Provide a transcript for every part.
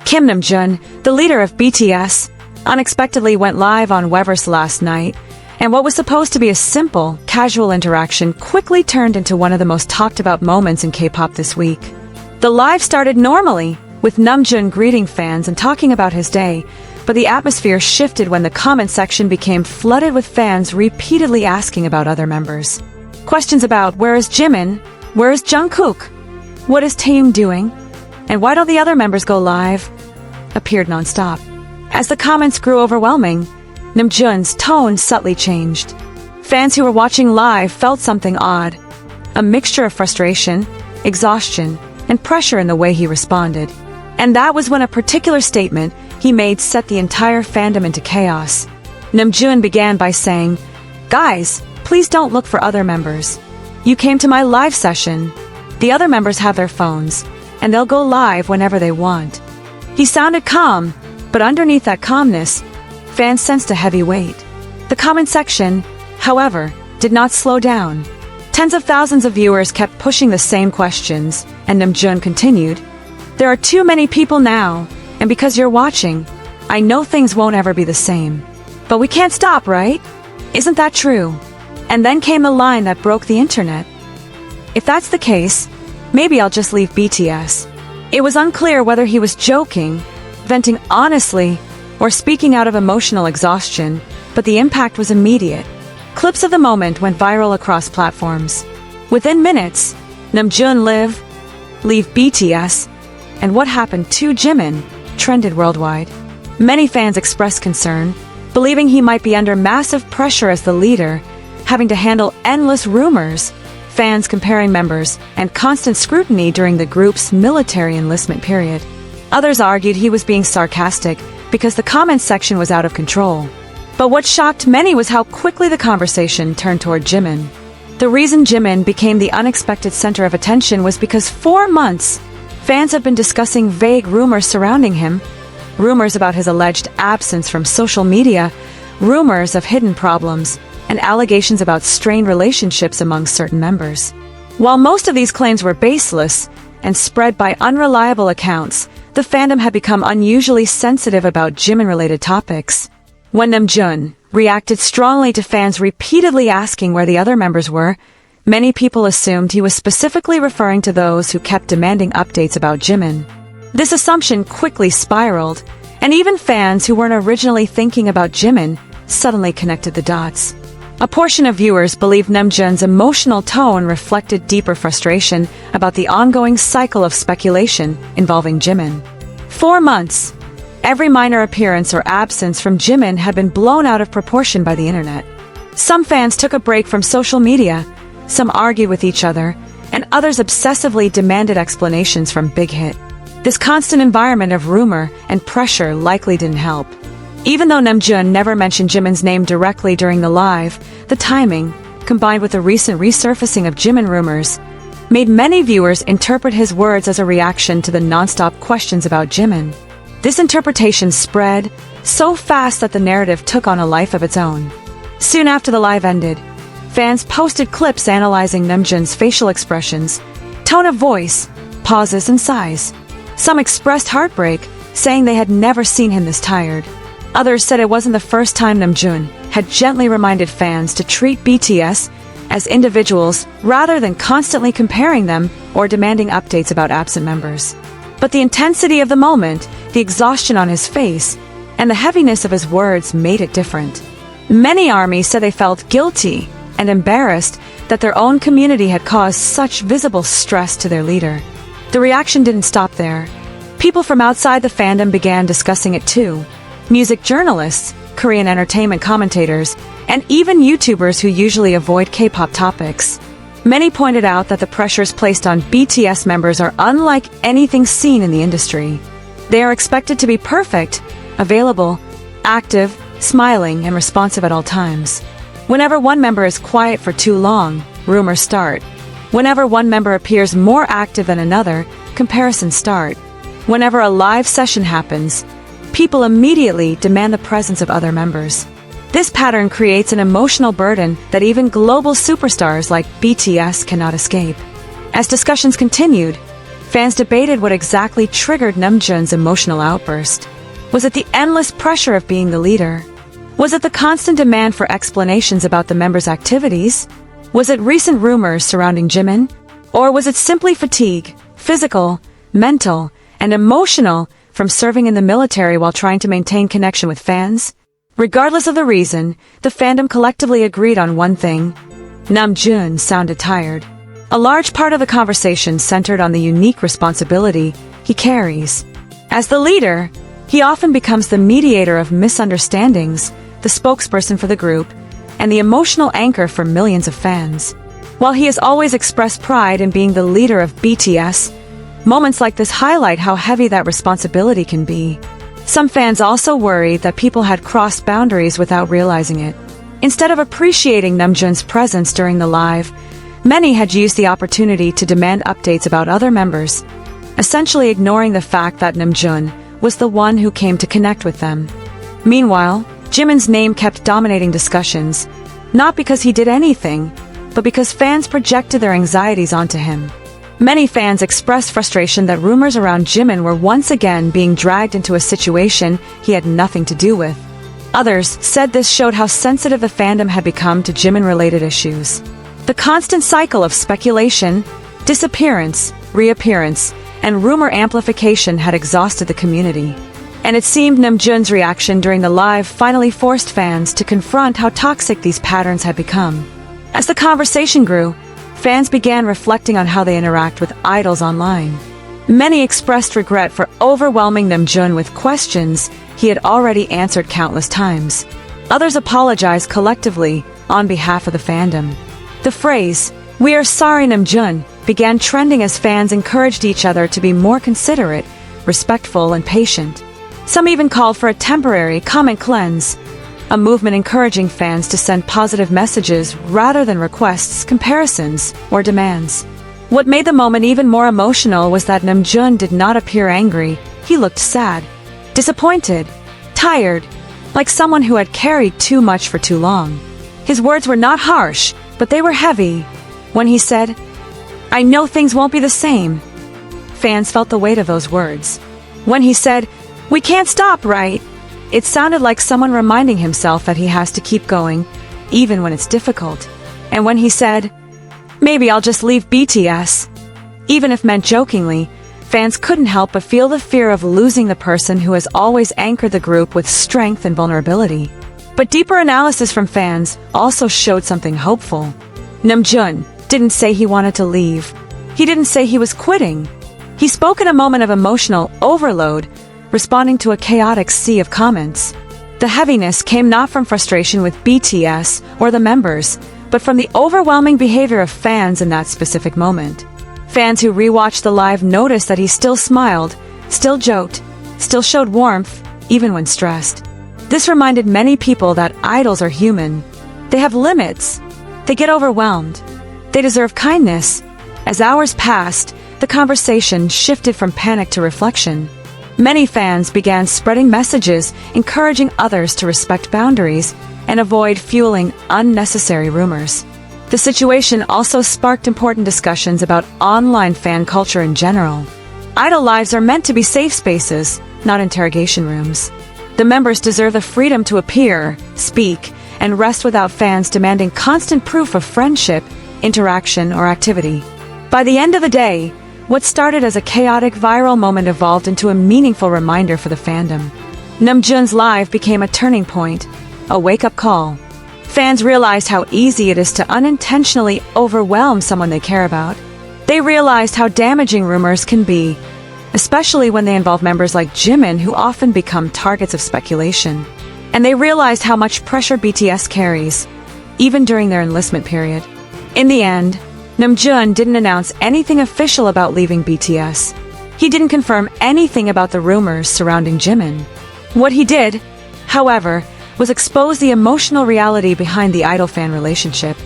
Kim Namjoon, the leader of BTS, unexpectedly went live on Weverse last night, and what was supposed to be a simple, casual interaction quickly turned into one of the most talked-about moments in K-pop this week. The live started normally, with Namjoon greeting fans and talking about his day, but the atmosphere shifted when the comment section became flooded with fans repeatedly asking about other members. Questions about where is Jimin, where is Jungkook, what is Taehyung doing, and why don't the other members go live, appeared non-stop. As the comments grew overwhelming, Namjoon's tone subtly changed. Fans who were watching live felt something odd, a mixture of frustration, exhaustion, and pressure in the way he responded. And that was when a particular statement he made set the entire fandom into chaos. Namjoon began by saying, "Guys, please don't look for other members. You came to my live session. The other members have their phones, and they'll go live whenever they want." He sounded calm, but underneath that calmness, fans sensed a heavy weight. The comment section, however, did not slow down. Tens of thousands of viewers kept pushing the same questions, and Namjoon continued, "There are too many people now, and because you're watching, I know things won't ever be the same. But we can't stop, right? Isn't that true?" And then came the line that broke the internet. "If that's the case, maybe I'll just leave BTS." It was unclear whether he was joking, venting honestly, or speaking out of emotional exhaustion, but the impact was immediate. Clips of the moment went viral across platforms. Within minutes, Namjoon leave BTS, and what happened to Jimin trended worldwide. Many fans expressed concern, believing he might be under massive pressure as the leader, having to handle endless rumors, fans comparing members, and constant scrutiny during the group's military enlistment period. Others argued he was being sarcastic because the comments section was out of control. But what shocked many was how quickly the conversation turned toward Jimin. The reason Jimin became the unexpected center of attention was because for months, fans have been discussing vague rumors surrounding him, rumors about his alleged absence from social media, rumors of hidden problems, and allegations about strained relationships among certain members. While most of these claims were baseless and spread by unreliable accounts, the fandom had become unusually sensitive about Jimin-related topics. When Namjoon reacted strongly to fans repeatedly asking where the other members were, many people assumed he was specifically referring to those who kept demanding updates about Jimin. This assumption quickly spiraled, and even fans who weren't originally thinking about Jimin suddenly connected the dots. A portion of viewers believed Namjoon's emotional tone reflected deeper frustration about the ongoing cycle of speculation involving Jimin. For months, every minor appearance or absence from Jimin had been blown out of proportion by the internet. Some fans took a break from social media, some argued with each other, and others obsessively demanded explanations from Big Hit. This constant environment of rumor and pressure likely didn't help. Even though Namjoon never mentioned Jimin's name directly during the live, the timing, combined with the recent resurfacing of Jimin rumors, made many viewers interpret his words as a reaction to the non-stop questions about Jimin. This interpretation spread so fast that the narrative took on a life of its own. Soon after the live ended, fans posted clips analyzing Namjoon's facial expressions, tone of voice, pauses, and sighs. Some expressed heartbreak, saying they had never seen him this tired. Others said it wasn't the first time Namjoon had gently reminded fans to treat BTS as individuals rather than constantly comparing them or demanding updates about absent members. But the intensity of the moment, the exhaustion on his face, and the heaviness of his words made it different. Many ARMY said they felt guilty and embarrassed that their own community had caused such visible stress to their leader. The reaction didn't stop there. People from outside the fandom began discussing it too. Music journalists, Korean entertainment commentators, and even YouTubers who usually avoid K-pop topics. Many pointed out that the pressures placed on BTS members are unlike anything seen in the industry. They are expected to be perfect, available, active, smiling, and responsive at all times. Whenever one member is quiet for too long, rumors start. Whenever one member appears more active than another, comparisons start. Whenever a live session happens, people immediately demand the presence of other members. This pattern creates an emotional burden that even global superstars like BTS cannot escape. As discussions continued, fans debated what exactly triggered Namjoon's emotional outburst. Was it the endless pressure of being the leader? Was it the constant demand for explanations about the members' activities? Was it recent rumors surrounding Jimin? Or was it simply fatigue, physical, mental, and emotional, from serving in the military while trying to maintain connection with fans? Regardless of the reason, the fandom collectively agreed on one thing: Namjoon sounded tired. A large part of the conversation centered on the unique responsibility he carries. As the leader, he often becomes the mediator of misunderstandings, the spokesperson for the group, and the emotional anchor for millions of fans. While he has always expressed pride in being the leader of BTS, moments like this highlight how heavy that responsibility can be. Some fans also worried that people had crossed boundaries without realizing it. Instead of appreciating Namjoon's presence during the live, many had used the opportunity to demand updates about other members, essentially ignoring the fact that Namjoon was the one who came to connect with them. Meanwhile, Jimin's name kept dominating discussions, not because he did anything, but because fans projected their anxieties onto him. Many fans expressed frustration that rumors around Jimin were once again being dragged into a situation he had nothing to do with. Others said this showed how sensitive the fandom had become to Jimin-related issues. The constant cycle of speculation, disappearance, reappearance, and rumor amplification had exhausted the community. And it seemed Namjoon's reaction during the live finally forced fans to confront how toxic these patterns had become. As the conversation grew, fans began reflecting on how they interact with idols online. Many expressed regret for overwhelming Namjoon with questions he had already answered countless times. Others apologized collectively on behalf of the fandom. The phrase, "We are sorry, Namjoon," began trending as fans encouraged each other to be more considerate, respectful, and patient. Some even called for a temporary comment cleanse, a movement encouraging fans to send positive messages rather than requests, comparisons, or demands. What made the moment even more emotional was that Namjoon did not appear angry. He looked sad, disappointed, tired, like someone who had carried too much for too long. His words were not harsh, but they were heavy. When he said, "I know things won't be the same," fans felt the weight of those words. When he said, "We can't stop, right?" it sounded like someone reminding himself that he has to keep going, even when it's difficult. And when he said, "Maybe I'll just leave BTS," even if meant jokingly, fans couldn't help but feel the fear of losing the person who has always anchored the group with strength and vulnerability. But deeper analysis from fans also showed something hopeful. Namjoon didn't say he wanted to leave. He didn't say he was quitting. He spoke in a moment of emotional overload, responding to a chaotic sea of comments. The heaviness came not from frustration with BTS or the members, but from the overwhelming behavior of fans in that specific moment. Fans who rewatched the live noticed that he still smiled, still joked, still showed warmth, even when stressed. This reminded many people that idols are human. They have limits. They get overwhelmed. They deserve kindness. As hours passed, the conversation shifted from panic to reflection. Many fans began spreading messages encouraging others to respect boundaries and avoid fueling unnecessary rumors. The situation also sparked important discussions about online fan culture in general. Idol lives are meant to be safe spaces, not interrogation rooms. The members deserve the freedom to appear, speak, and rest without fans demanding constant proof of friendship, interaction, or activity. By the end of the day, what started as a chaotic viral moment evolved into a meaningful reminder for the fandom. Namjoon's live became a turning point, a wake-up call. Fans realized how easy it is to unintentionally overwhelm someone they care about. They realized how damaging rumors can be, especially when they involve members like Jimin, who often become targets of speculation. And they realized how much pressure BTS carries, even during their enlistment period. In the end, Namjoon didn't announce anything official about leaving BTS. He didn't confirm anything about the rumors surrounding Jimin. What he did, however, was expose the emotional reality behind the idol-fan relationship.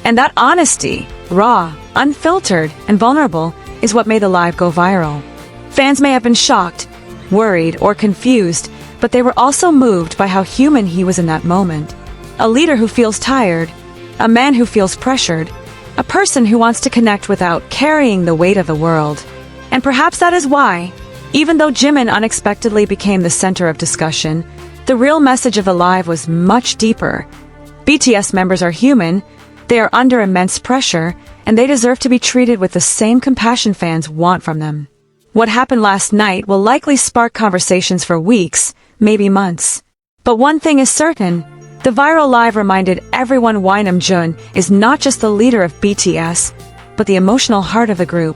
And that honesty, raw, unfiltered, and vulnerable, is what made the live go viral. Fans may have been shocked, worried, or confused, but they were also moved by how human he was in that moment. a leader who feels tired, a man who feels pressured, a person who wants to connect without carrying the weight of the world. And perhaps that is why, even though Jimin unexpectedly became the center of discussion, the real message of Alive was much deeper. BTS members are human, they are under immense pressure, and they deserve to be treated with the same compassion fans want from them. What happened last night will likely spark conversations for weeks, maybe months. But one thing is certain, the viral live reminded everyone why Namjoon is not just the leader of BTS, but the emotional heart of the group.